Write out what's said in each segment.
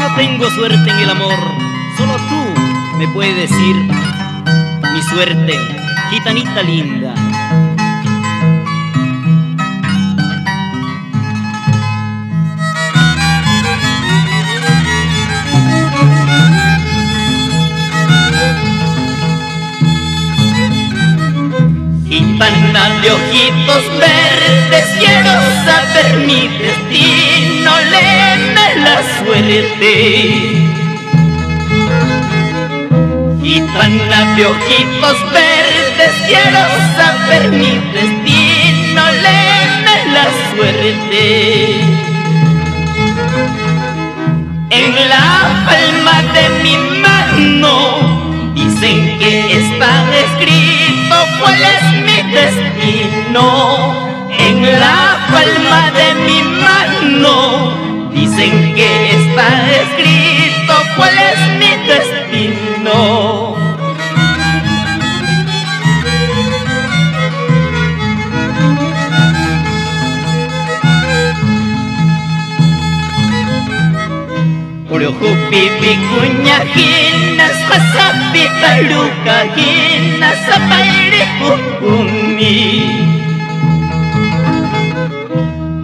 no tengo suerte en el amor, solo tú me puedes decir mi suerte, gitanita linda. Gitana de ojitos verdes, quiero saber mi destino, léeme la suerte. Gitana de ojitos verdes, quiero saber mi destino, léeme la suerte. En la palma de mi mano dicen que está escrito cuál es mi destino. En la palma de mi mano dicen que está escrito cuál es mi destino. Urujupi vicuñajinas, hasapita lucajinas, zapaire cucumi.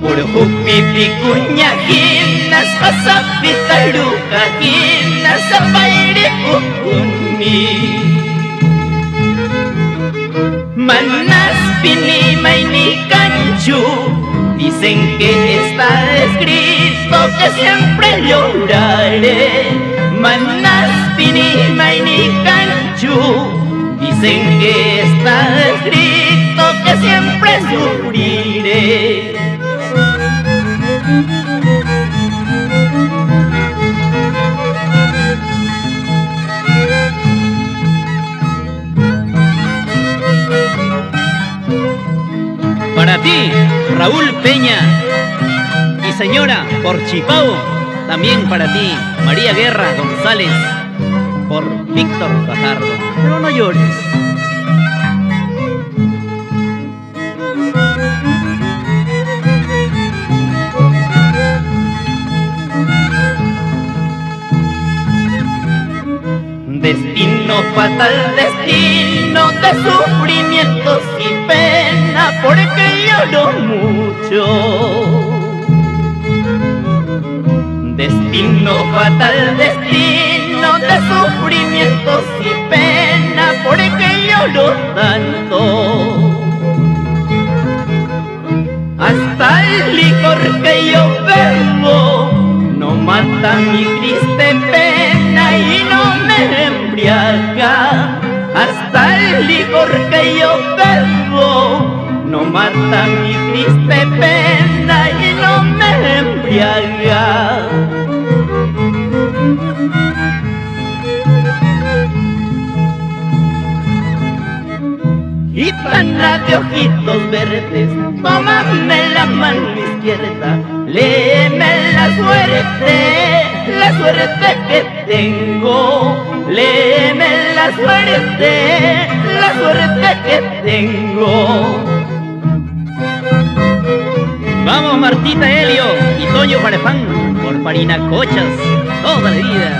Urujupi vicuñajinas, hasapita lucajinas, zapaire cucumi. Manas pini maini canchu, dicen que está escrito que siempre lloraré. Manas pini maini canchu, dicen que está escrito que siempre sufriré. Para ti, Raúl Peña. Y señora, por Chipao, también para ti, María Guerra González, por Víctor Fajardo. Pero no llores. Destino fatal, destino de sufrimientos y pena, porque lloro mucho. Destino fatal, destino de sufrimientos y pena, porque lloro tanto. Hasta el licor que yo bebo no mata mi triste pena y no me embriaga. Hasta el licor que yo bebo no mata mi triste pena y no me embriaga. Gitana de ojitos verdes, tómame la mano izquierda, léeme la suerte que tengo. Léeme la suerte que tengo. Vamos Martita Helio y Toño Farfán, por Parinacochas, toda la vida.